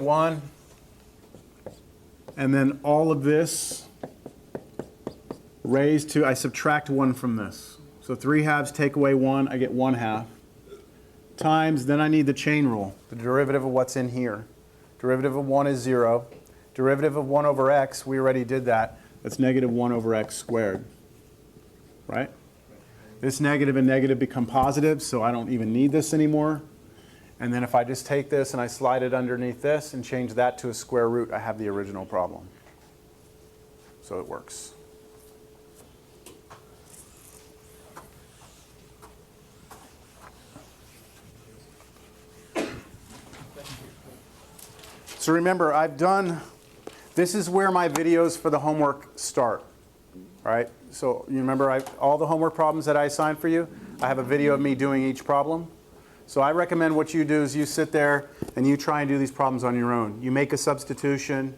1. And then all of this raised to, I subtract 1 from this. So 3/2 take away 1, I get 1/2. Times, then I need the chain rule, the derivative of what's in here. Derivative of 1 is 0. Derivative of 1 over x, we already did that. That's negative 1 over x squared. Right? This negative and negative become positive, so I don't even need this anymore. And then if I just take this and I slide it underneath this and change that to a square root, I have the original problem. So it works. So remember, this is where my videos for the homework start, right? So you remember all the homework problems that I assigned for you, I have a video of me doing each problem. So I recommend what you do is you sit there and you try and do these problems on your own. You make a substitution,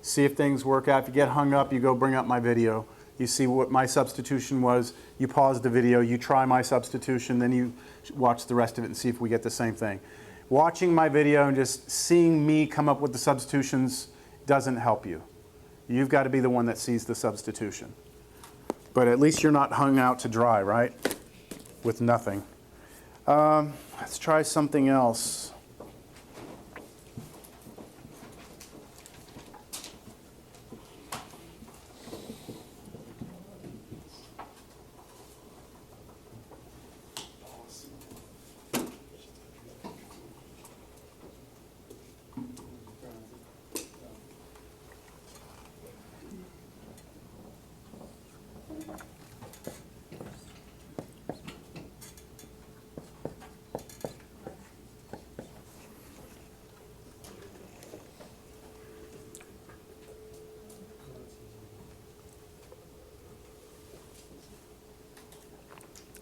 see if things work out. If you get hung up, you go bring up my video. You see what my substitution was. You pause the video, you try my substitution, then you watch the rest of it and see if we get the same thing. Watching my video and just seeing me come up with the substitutions doesn't help you. You've got to be the one that sees the substitution. But at least you're not hung out to dry, right? With nothing. Let's try something else.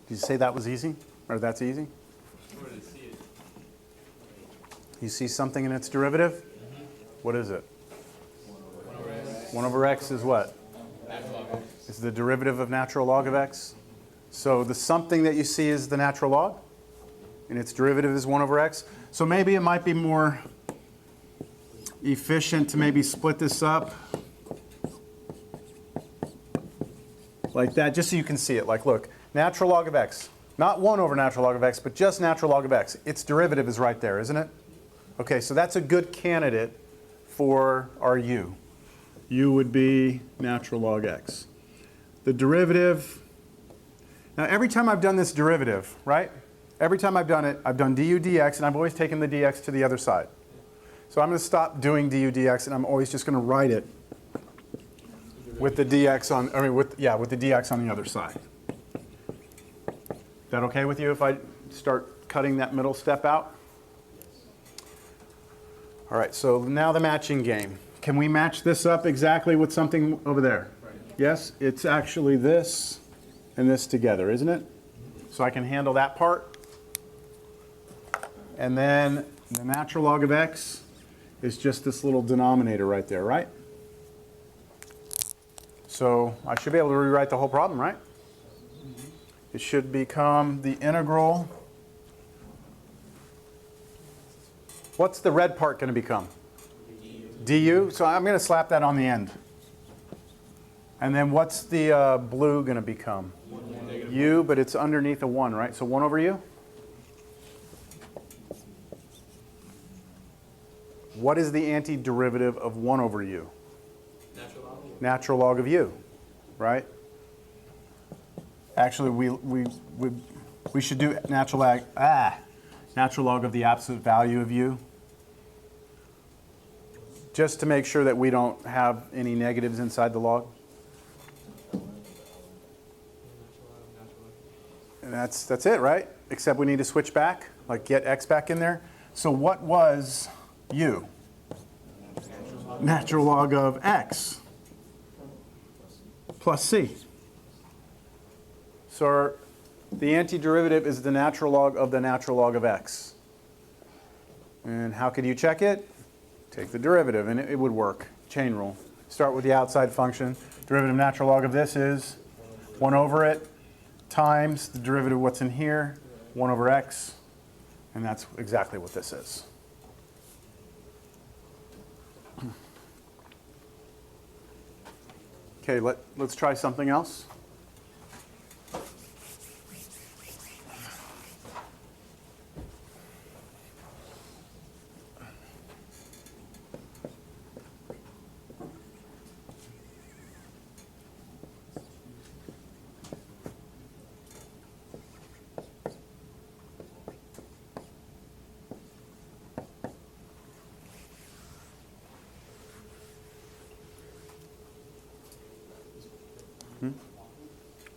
Did you say that was easy? Or that's easy? You see something in its derivative? Mm-hmm. What is it? 1 over x is what? Is the derivative of natural log of x. So the something that you see is the natural log, and its derivative is 1 over x. So maybe it might be more efficient to maybe split this up like that, just so you can see it. Like, look. Natural log of x. Not 1 over natural log of x, but just natural log of x. Its derivative is right there, isn't it? Okay, so that's a good candidate for our u. U would be natural log x. The derivative, now every time I've done this derivative, right? Every time I've done it, I've done du dx, and I've always taken the dx to the other side. So I'm going to stop doing du dx, and I'm always just going to write it with the dx on, with the dx on the other side. Is that okay with you if I start cutting that middle step out? All right, so now the matching game. Can we match this up exactly with something over there? Right. Yes, it's actually this and this together, isn't it? So I can handle that part. And then the natural log of x is just this little denominator right there, right? So I should be able to rewrite the whole problem, right? It should become the integral. What's the red part going to become? Du. So I'm going to slap that on the end. And then what's the blue going to become? U, but it's underneath a 1, right? So 1 over u. What is the antiderivative of 1 over u? Natural log of u, right? Actually, we should do natural log of the absolute value of u, just to make sure that we don't have any negatives inside the log. And that's it, right? Except we need to switch back, like get x back in there. So what was u? Natural log of x plus c. So the antiderivative is the natural log of the natural log of x. And how could you check it? Take the derivative, and it would work. Chain rule. Start with the outside function. Derivative natural log of this is 1 over it times the derivative of what's in here, 1 over x. And that's exactly what this is. Okay, let's try something else.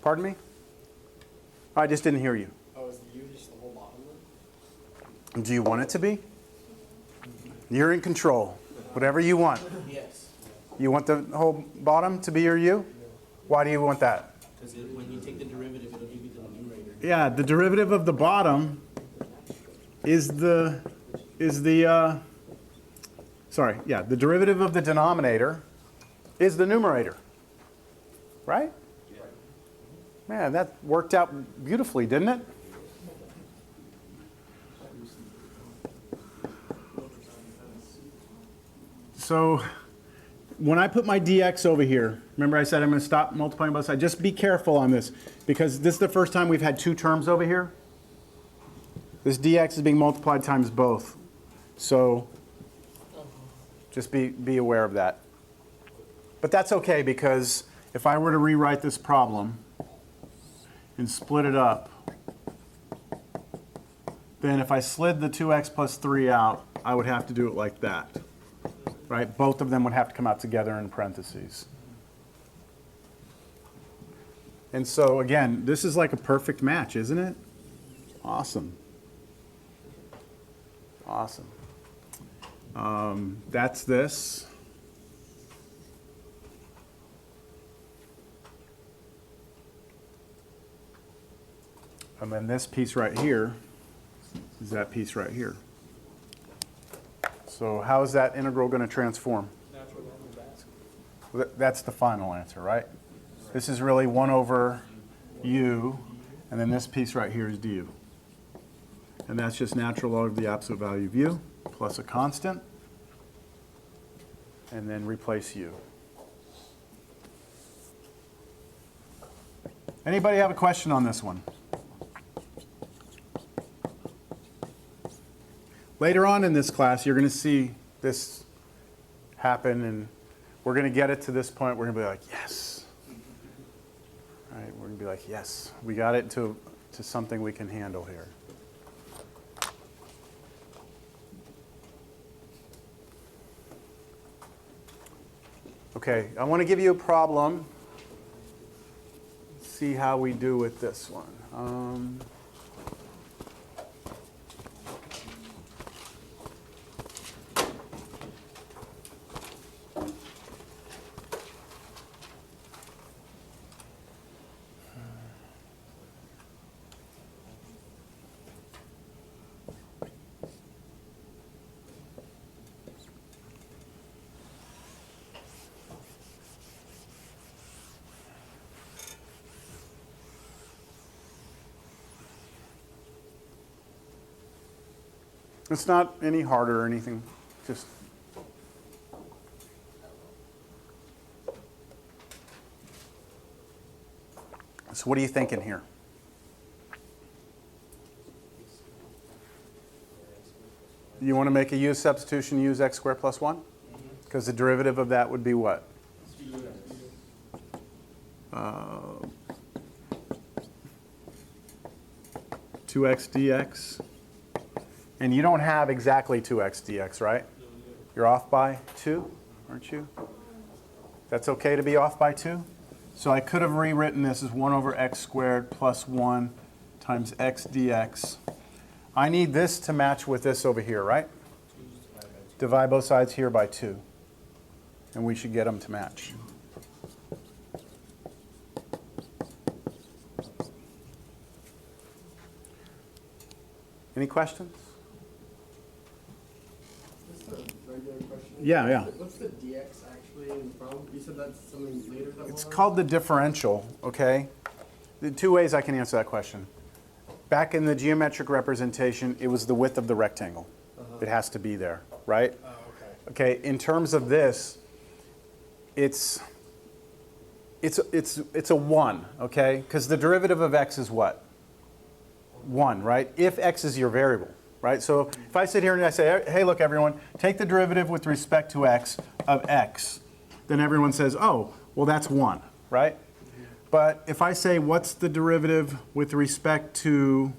Pardon me? I just didn't hear you. Oh, is the U just the whole bottom one? Do you want it to be? You're in control. Whatever you want. Yes. You want the whole bottom to be your U? Why do you want that? Because when you take the derivative, it'll give you the numerator. Yeah, the derivative of the bottom is the derivative of the denominator is the numerator. Right? Man, that worked out beautifully, didn't it? So when I put my dx over here, remember I said I'm going to stop multiplying both sides. Just be careful on this, because this is the first time we've had two terms over here. This dx is being multiplied times both. So just be aware of that. But that's okay, because if I were to rewrite this problem and split it up, then if I slid the 2x plus 3 out, I would have to do it like that. Right? Both of them would have to come out together in parentheses. And so again, this is like a perfect match, isn't it? Awesome. Awesome. That's this. And then this piece right here is that piece right here. So how is that integral going to transform? Natural log of x. Well, that's the final answer, right? This is really 1 over u, and then this piece right here is du. And that's just natural log of the absolute value of u plus a constant, and then replace u. Anybody have a question on this one? Later on in this class, you're going to see this happen, and we're going to get it to this point. We're going to be like, yes. All right, we're going to be like, yes, we got it to something we can handle here. Okay, I want to give you a problem. See how we do with this one. It's not any harder or anything, just so what are you thinking here? You want to make a u substitution, use x squared plus 1? Because the derivative of that would be what? 2x dx. And you don't have exactly 2x dx, right? You're off by 2, aren't you? That's okay to be off by 2? So I could have rewritten this as 1 over x squared plus 1 times x dx. I need this to match with this over here, right? Divide both sides here by 2. And we should get them to match. Any questions? Regular question. Yeah. What's the dx actually in the problem? You said that's something later that It's we'll called the differential, okay? The two ways I can answer that question. Back in the geometric representation, it was the width of the rectangle. It has to be there, right? Oh, Okay, in terms of this, it's a 1, okay? Because the derivative of x is what? 1, right? If x is your variable, right? So if I sit here and I say, hey, look, everyone, take the derivative with respect to x of x, then everyone says, oh, well, that's 1, right? But if I say, what's the derivative with respect to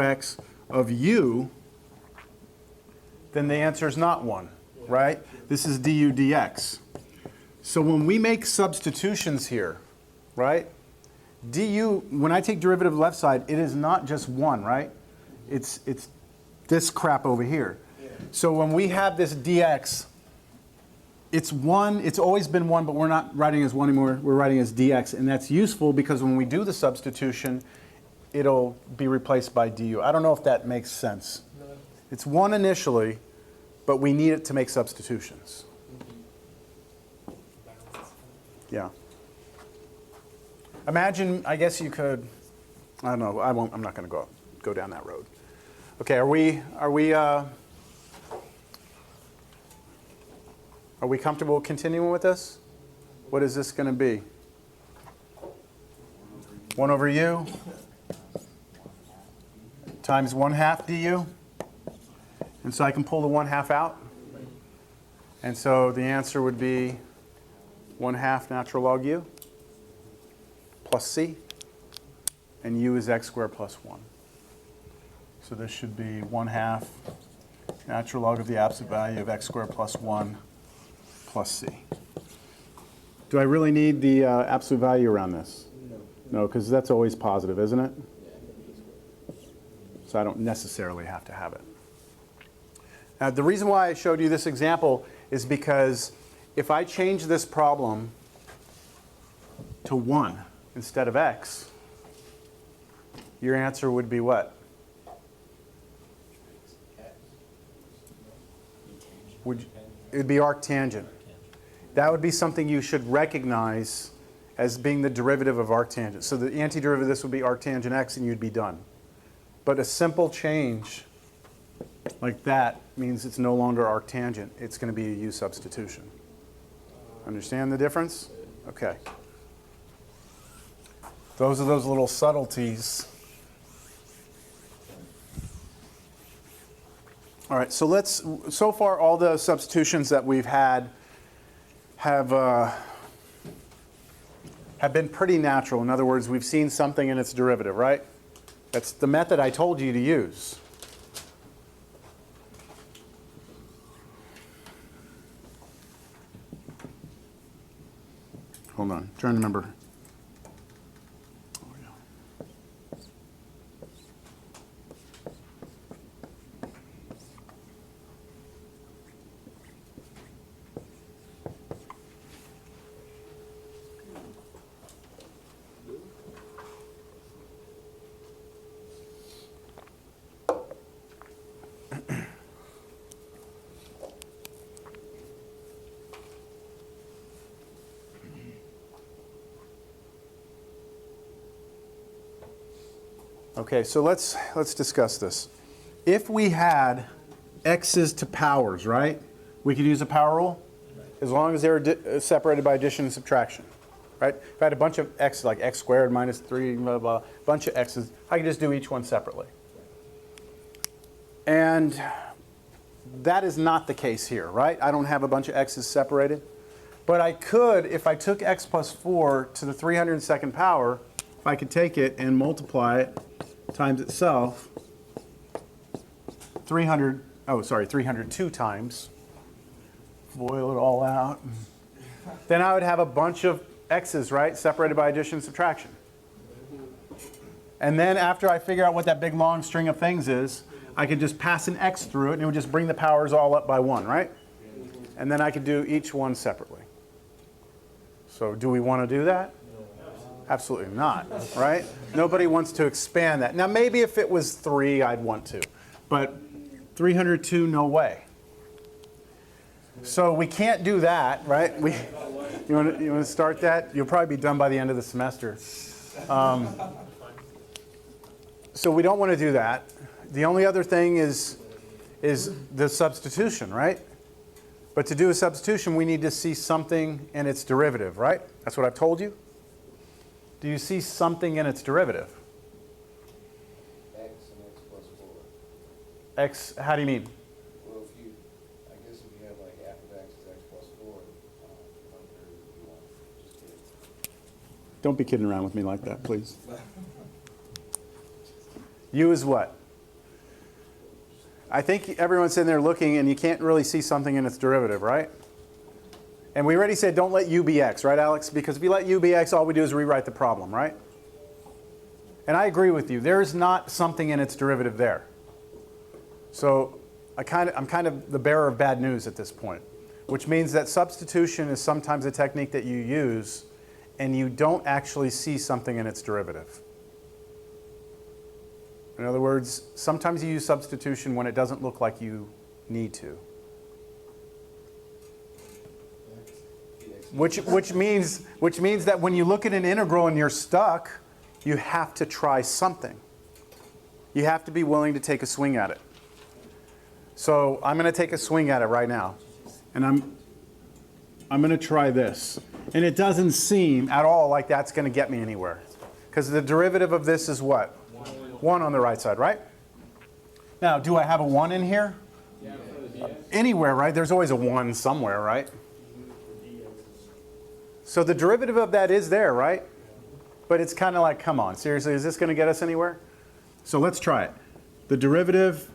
x of u, then the answer is not 1, right? This is du dx. So when we make substitutions here, right? Du, when I take derivative left side, it is not just 1, right? It's this crap over here. So when we have this dx, it's 1, it's always been 1, but we're not writing as 1 anymore, we're writing as dx, and that's useful because when we do the substitution, it'll be replaced by du. I don't know if that makes sense. It's 1 initially, but we need it to make substitutions. Yeah. Imagine, I guess you could, I don't know, I'm not going to go down that road. Okay, are we comfortable continuing with this? What is this going to be? 1 over u times 1/2 du. And so I can pull the 1/2 out. And so the answer would be 1/2 natural log u plus c. And u is x squared plus 1. So this should be 1/2 natural log of the absolute value of x squared plus 1 plus c. Do I really need the absolute value around this? No, because that's always positive, isn't it? So I don't necessarily have to have it. Now, the reason why I showed you this example is because if I change this problem to 1 instead of x, your answer would be what? It would be arctangent. That would be something you should recognize as being the derivative of arctangent. So the antiderivative of this would be arctangent x, and you'd be done. But a simple change like that means it's no longer arctangent. It's going to be a u substitution. Understand the difference? Okay. Those are those little subtleties. All right, so far all the substitutions that we've had have been pretty natural. In other words, we've seen something in its derivative, right? That's the method I told you to use. Hold on, trying to remember. Oh, yeah. Okay, so let's discuss this. If we had x's to powers, right? We could use a power rule as long as they were separated by addition and subtraction, right? If I had a bunch of x's, like x squared minus 3, blah, blah, bunch of x's, I could just do each one separately. And that is not the case here, right? I don't have a bunch of x's separated. But I could, if I took x plus 4 to the 302nd power, if I could take it and multiply it times itself, 302 times, boil it all out, then I would have a bunch of x's, right, separated by addition and subtraction. And then after I figure out what that big long string of things is, I could just pass an x through it, and it would just bring the powers all up by 1, right? And then I could do each one separately. So do we want to do that? Absolutely not, right? Nobody wants to expand that. Now, maybe if it was 3, I'd want to. But 302, no way. So we can't do that, right? You want to start that? You'll probably be done by the end of the semester. So we don't want to do that. The only other thing is is the substitution, right? But to do a substitution, we need to see something in its derivative, right? That's what I've told you. Do you see something in its derivative? X and X plus 4. X, how do you mean? Well, I guess if you have like f of X is X plus 4, one-third would be 1. Just kidding. Don't be kidding around with me like that, please. U is what? I think everyone's in there looking and you can't really see something in its derivative, right? And we already said don't let U be X, right, Alex? Because if you let U be X, all we do is rewrite the problem, right? And I agree with you. There's not something in its derivative there. So I'm kind of the bearer of bad news at this point, which means that substitution is sometimes a technique that you use and you don't actually see something in its derivative. In other words, sometimes you use substitution when it doesn't look like you need to. Which means that when you look at an integral and you're stuck, you have to try something. You have to be willing to take a swing at it. So I'm going to take a swing at it right now. And I'm going to try this. And it doesn't seem at all like that's going to get me anywhere. Because the derivative of this is what? 1 on the right side, right? Now, do I have a 1 in here? Yeah, for the dx. Anywhere, right? There's always a 1 somewhere, right? So the derivative of that is there, right? But it's kind of like, come on, seriously, is this going to get us anywhere? So let's try it. The derivative,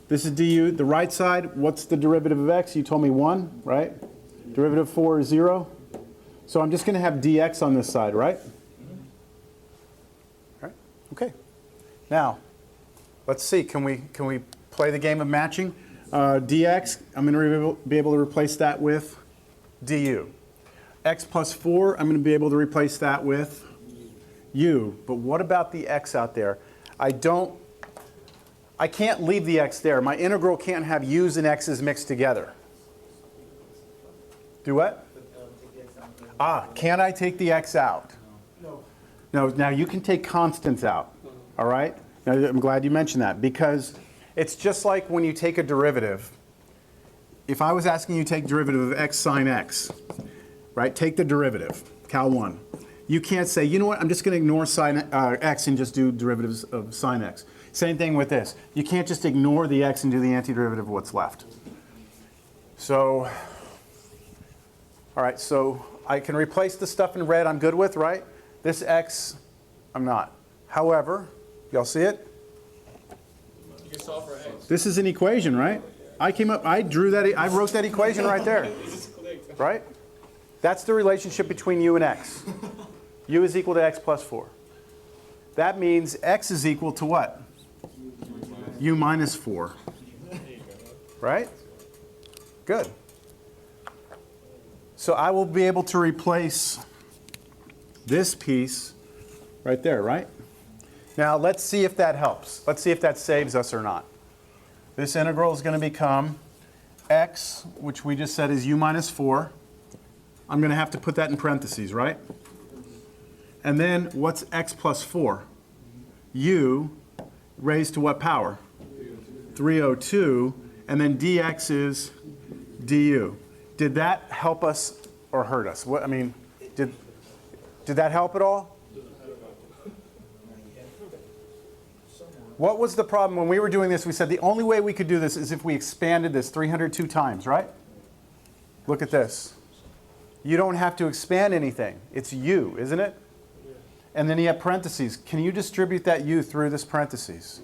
this is du. The right side, what's the derivative of x? You told me 1, right? Derivative of 4 is 0. So I'm just going to have dx on this side, right? All right, okay. Now, let's see, can we play the game of matching? Dx, I'm going to be able to replace that with du. X plus 4, I'm going to be able to replace that with u. But what about the x out there? I can't leave the x there. My integral can't have u's and x's mixed together. Do what? Can I take the x out? No, now you can take constants out, all right? Now, I'm glad you mentioned that because it's just like when you take a derivative. If I was asking you to take derivative of x sine x, right? Take the derivative, Cal 1. You can't say, you know what, I'm just going to ignore sine x and just do derivatives of sine x. Same thing with this. You can't just ignore the x and do the antiderivative of what's left. So, all right, so I can replace the stuff in red I'm good with, right? This x, I'm not. However, y'all see it? You can solve for x. This is an equation, right? I drew that, I wrote that equation right there, right? That's the relationship between u and x. U is equal to x plus 4. That means x is equal to what? U minus 4. Right? Good. So I will be able to replace this piece right there, right? Now let's see if that helps. Let's see if that saves us or not. This integral is going to become x, which we just said is u minus 4. I'm going to have to put that in parentheses, right? And then what's x plus 4? U raised to what power? 302. And then dx is du. Did that help us or hurt us? What, I mean, did that help at all? What was the problem when we were doing this? We said the only way we could do this is if we expanded this 302 times, right? Look at this. You don't have to expand anything. It's u, isn't it? And then you have parentheses. Can you distribute that u through this parentheses?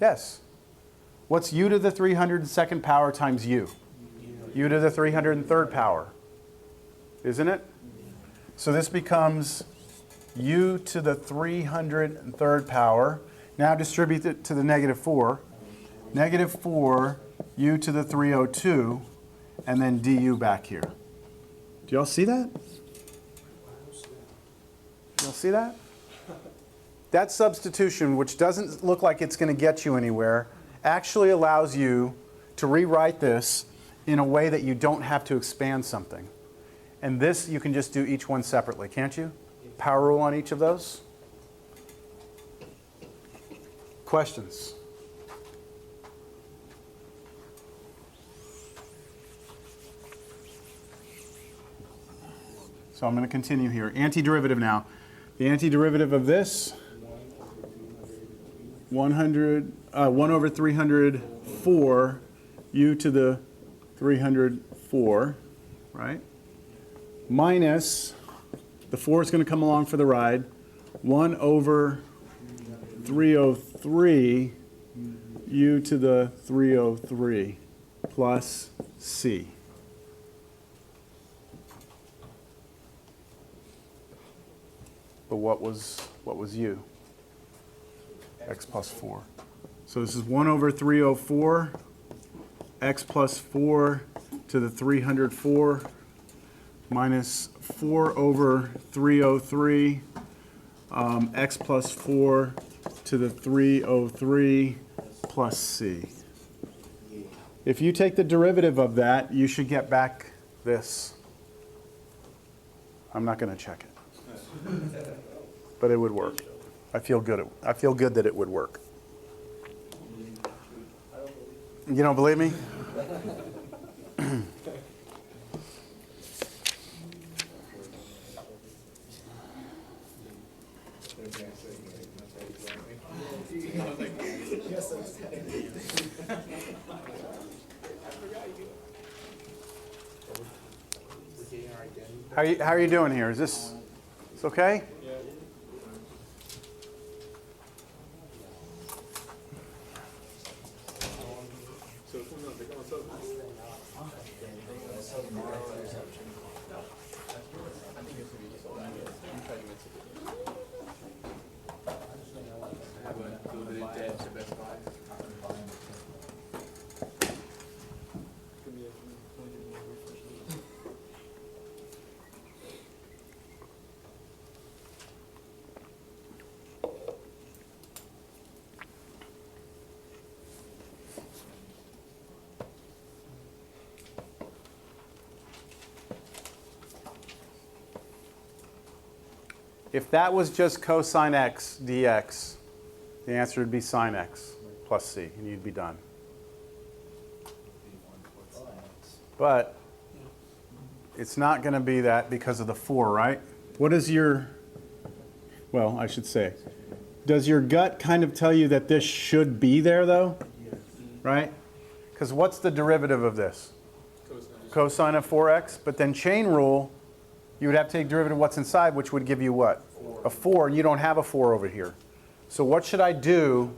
Yes. What's u to the 302nd power times u? U to the 303rd power, isn't it? So this becomes u to the 303rd power. Now distribute it to the negative 4. Negative 4 u to the 302, and then du back here. Do y'all see that? Y'all see that? That substitution, which doesn't look like it's going to get you anywhere, actually allows you to rewrite this in a way that you don't have to expand something. And this, you can just do each one separately, can't you? Power rule on each of those? Questions? So I'm going to continue here. Antiderivative now. The antiderivative of this, 1 over 304 u to the 304, right? Minus, the 4 is going to come along for the ride, 1 over 303 u to the 303 plus c. But what was u? X plus 4. So this is 1 over 304, x plus 4 to the 304 minus 4 over 303, x plus 4 to the 303 plus c. If you take the derivative of that, you should get back this. I'm not going to check it. But it would work. I feel good that it would work. You don't believe me? How are you doing here? Is this okay? If that was just cosine x dx, the answer would be sine x plus c, and you'd be done. But it's not going to be that because of the 4, right? What is your, well, I should say, does your gut kind of tell you that this should be there, though? Right? Because what's the derivative of this? Cosine of 4x. But then chain rule, you would have to take derivative of what's inside, which would give you what? A 4, and you don't have a 4 over here. So what should I do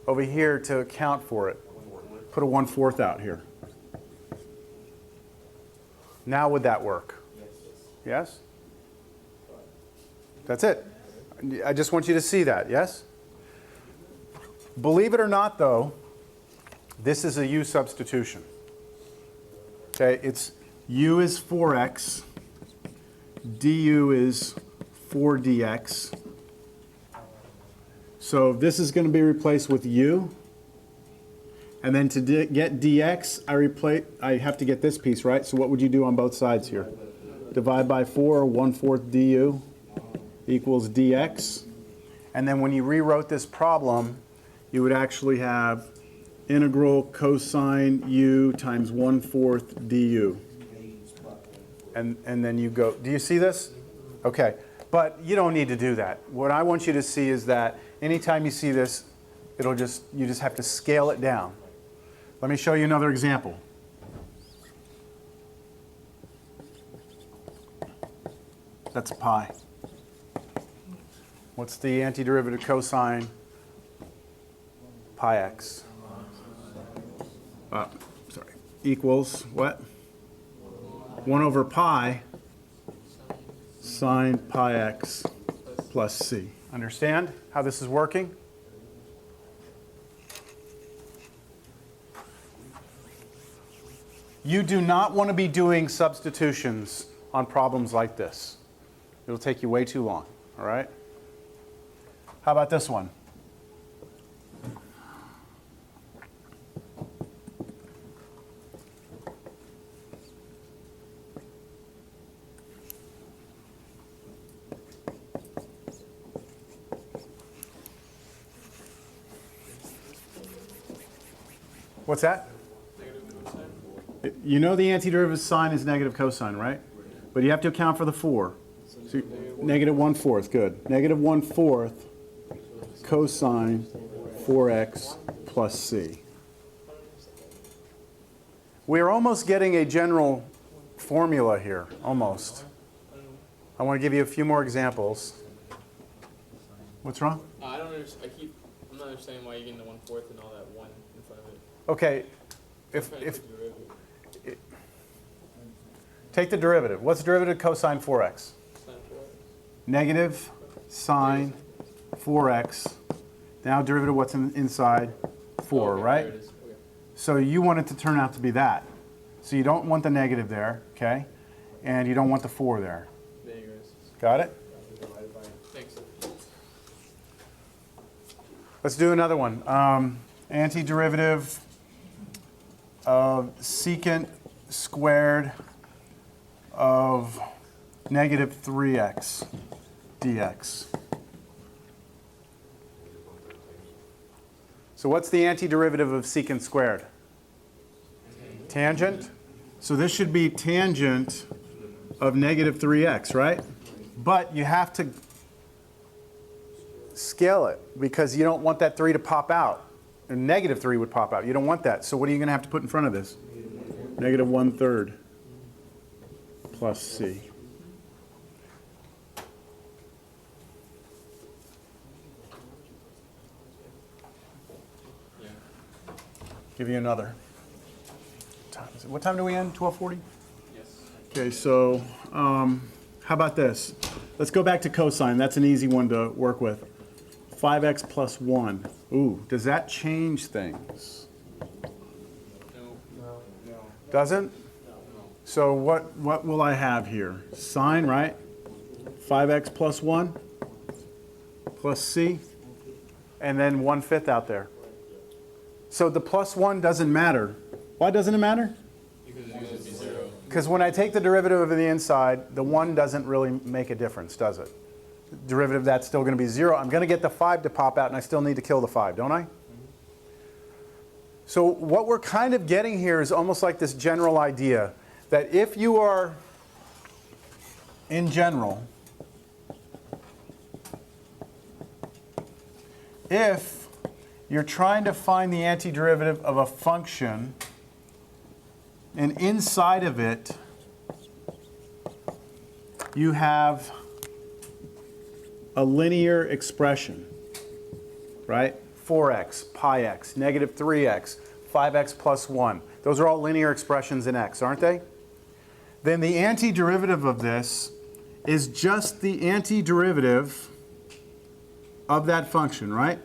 over here to account for it? Put a 1/4 out here. Now would that work? Yes? That's it. I just want you to see that, yes? Believe it or not, though, this is a u substitution. Okay, it's u is 4x, du is 4dx. So this is going to be replaced with u. And then to get dx, I have to get this piece, right? So what would you do on both sides here? Divide by 4, 1/4 du equals dx. And then when you rewrote this problem, you would actually have integral cosine u times 1/4 du. And then you go, do you see this? Okay, but you don't need to do that. What I want you to see is that anytime you see this, you just have to scale it down. Let me show you another example. That's pi. What's the antiderivative cosine pi x? Sorry, equals what? 1 over pi sine pi x plus c. Understand how this is working? You do not want to be doing substitutions on problems like this. It'll take you way too long, all right? How about this one? What's that? You know the antiderivative of sine is negative cosine, right? But you have to account for the 4. So negative 1/4, good. Negative 1/4 cosine 4x plus c. We're almost getting a general formula here, almost. I want to give you a few more examples. What's wrong? I don't understand. I'm not understanding why you're getting the 1/4 and all that 1 in front of it. Okay, I'm trying to if take the derivative. take the derivative. What's the derivative of cosine 4x? Sine 4x. Negative sine 4x. Now derivative of what's inside 4, Okay, right? there it is. Okay. So you want it to turn out to be that. So you don't want the negative there, okay? And you don't want the 4 there. There you go. Got it? Thanks. Let's do another one. Antiderivative of secant squared of negative 3x dx. So what's the antiderivative of secant squared? Tangent. So this should be tangent of negative 3x, right? But you have to scale it because you don't want that 3 to pop out. A negative 3 would pop out. You don't want that. So what are you going to have to put in front of this? Negative 1/3 plus c. Yeah. Give you another. What time do we end? 12:40? Yes. Okay, so how about this? Let's go back to cosine. That's an easy one to work with. 5x plus 1. Ooh, does that change things? No. Doesn't? So what will I have here? Sine, right? 5x plus 1 plus c, and then 1/5 out there. So the plus 1 doesn't matter. Why doesn't it matter? Because it's going to be 0. Because when I take the derivative of the inside, the 1 doesn't really make a difference, does it? Derivative of that's still going to be 0. I'm going to get the 5 to pop out, and I still need to kill the 5, don't I? So what we're kind of getting here is almost like this general idea that if you are, in general, if you're trying to find the antiderivative of a function, and inside of it you have a linear expression, right? 4x, pi x, negative 3x, 5x plus 1. Those are all linear expressions in x, aren't they? Then the antiderivative of this is just the antiderivative of that function, right?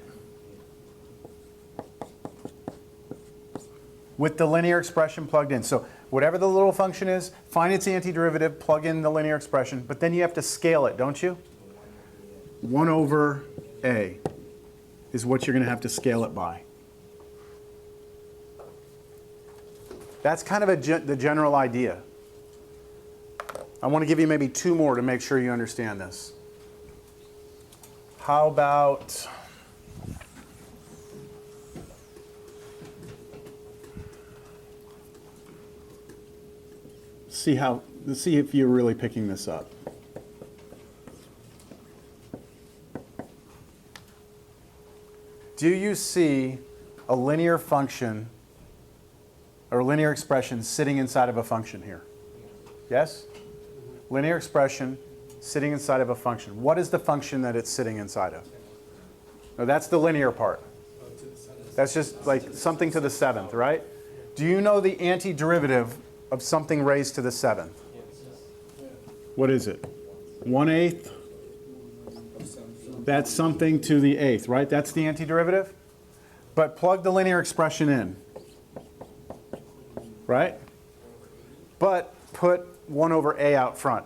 With the linear expression plugged in. So whatever the little function is, find its antiderivative, plug in the linear expression, but then you have to scale it, don't you? 1 over a is what you're going to have to scale it by. That's kind of the general idea. I want to give you maybe 2 more to make sure you understand this. How about let's see if you're really picking this up. Do you see a linear function or linear expression sitting inside of a function here? Yes? Linear expression sitting inside of a function. What is the function that it's sitting inside of? No, that's the linear part. That's just like something to the 7th, right? Do you know the antiderivative of something raised to the 7th? What is it? 1/8? That's something to the 8th, right? That's the antiderivative? But plug the linear expression in, right? But put 1 over a out front,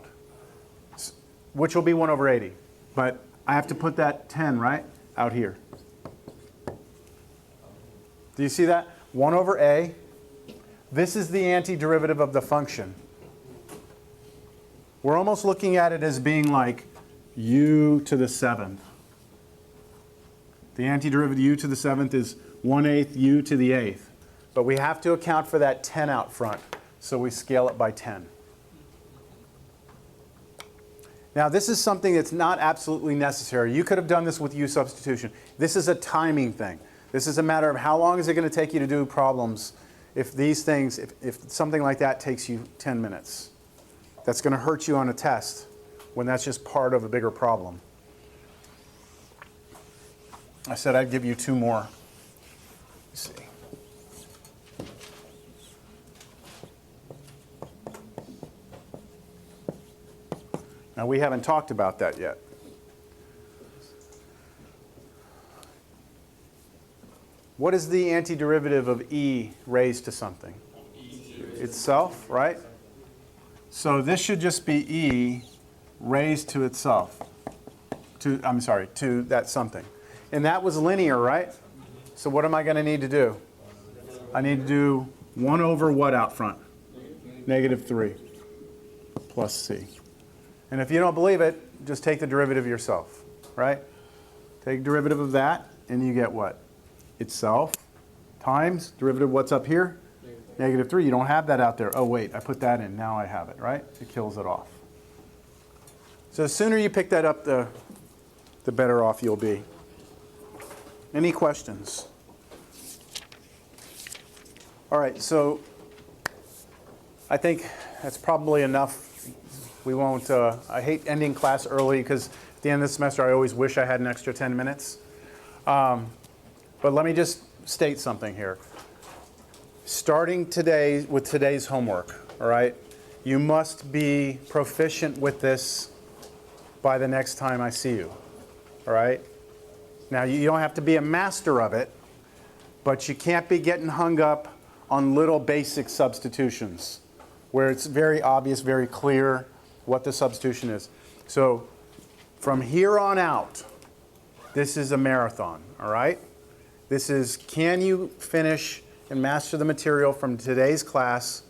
which will be 1 over 80. But I have to put that 10, right, out here. Do you see that? 1 over a. This is the antiderivative of the function. We're almost looking at it as being like u to the 7th. The antiderivative of u to the 7th is 1/8 u to the 8th. But we have to account for that 10 out front, so we scale it by 10. Now, this is something that's not absolutely necessary. You could have done this with U substitution. This is a timing thing. This is a matter of how long is it going to take you to do problems if these things, if something like that takes you 10 minutes. That's going to hurt you on a test when that's just part of a bigger problem. I said I'd give you 2 more. Let's see. Now, we haven't talked about that yet. What is the antiderivative of e raised to something? Itself, right? So this should just be e raised to itself. To that something. And that was linear, right? So what am I going to need to do? I need to do 1 over what out front? -3 plus c. And if you don't believe it, just take the derivative yourself, right? Take derivative of that, and you get what? Itself times derivative of what's up here? -3. You don't have that out there. Oh, wait, I put that in. Now I have it, right? It kills it off. So the sooner you pick that up, the better off you'll be. Any questions? All right, so I think that's probably enough. We won't, I hate ending class early because at the end of the semester I always wish I had an extra 10 minutes. But let me just state something here. Starting today with today's homework, all right, you must be proficient with this by the next time I see you, all right? Now, you don't have to be a master of it, but you can't be getting hung up on little basic substitutions where it's very obvious, very clear what the substitution is. So from here on out, this is a marathon, all right? This is, can you finish and master the material from today's class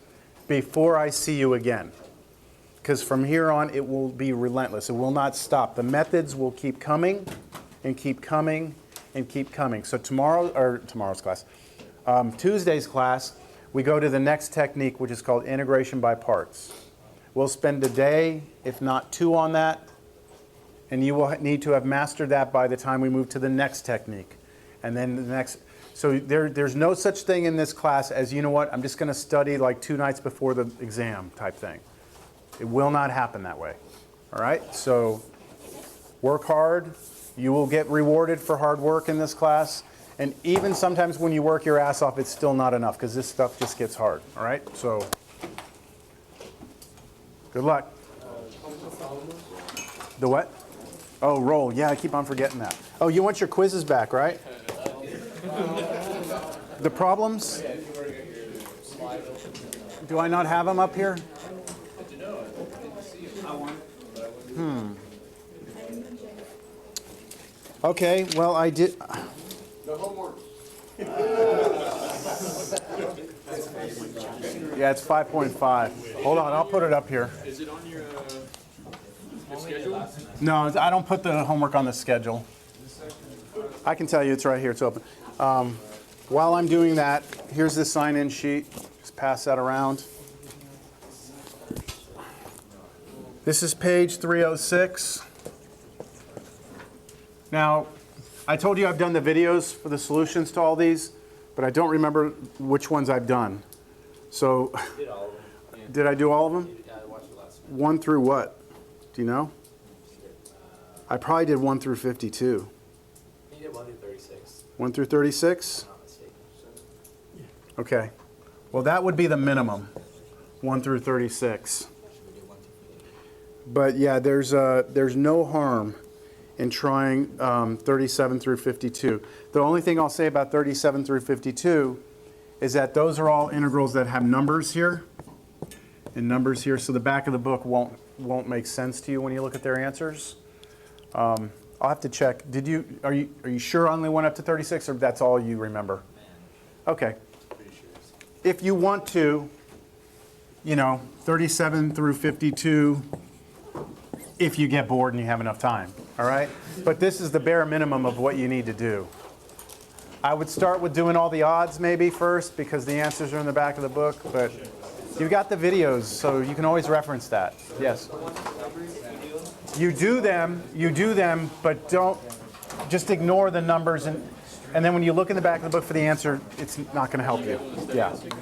before I see you again? Because from here on, it will be relentless. It will not stop. The methods will keep coming and keep coming and keep coming. So tomorrow's class, Tuesday's class, we go to the next technique, which is called integration by parts. We'll spend a day, if not 2, on that, and you will need to have mastered that by the time we move to the next technique. And then the next, so there's no such thing in this class as, you know what, I'm just going to study like 2 nights before the exam type thing. It will not happen that way. All right, so work hard. You will get rewarded for hard work in this class. And even sometimes when you work your ass off, it's still not enough because this stuff just gets hard. All right, so good luck. The what? Oh, roll. Yeah, I keep on forgetting that. Oh, you want your quizzes back, right? The problems? Do I not have them up here? Okay, well, I did. No homework. Yeah, it's 5.5. Hold on, I'll put it up here. Is it on your schedule? No, I don't put the homework on the schedule. I can tell you it's right here, it's open. While I'm doing that, here's the sign-in sheet. Just pass that around. This is page 306. Now, I told you I've done the videos for the solutions to all these, but I don't remember which ones I've done. So, Did all of them. Yeah. did I do all of them? Yeah, I watched the last 1 through what? Do you know? I probably did 1 through 52. You did 1 through 36. 1 through 36? If I'm not mistaken. Okay. Well, that would be the minimum, 1 through 36. But yeah, there's no harm in trying 37 through 52. The only thing I'll say about 37 through 52 is that those are all integrals that have numbers here and numbers here, so the back of the book won't make sense to you when you look at their answers. I'll have to check. Are you sure only went up to 36, or that's all you remember? Okay. If you want to, 37 through 52, if you get bored and you have enough time, all right? But this is the bare minimum of what you need to do. I would start with doing all the odds maybe first, because the answers are in the back of the book, but you've got the videos, so you can always reference that. Yes? You do them, but don't, just ignore the numbers, and then when you look in the back of the book for the answer, it's not going to help you. One instead of Yeah. this, you can-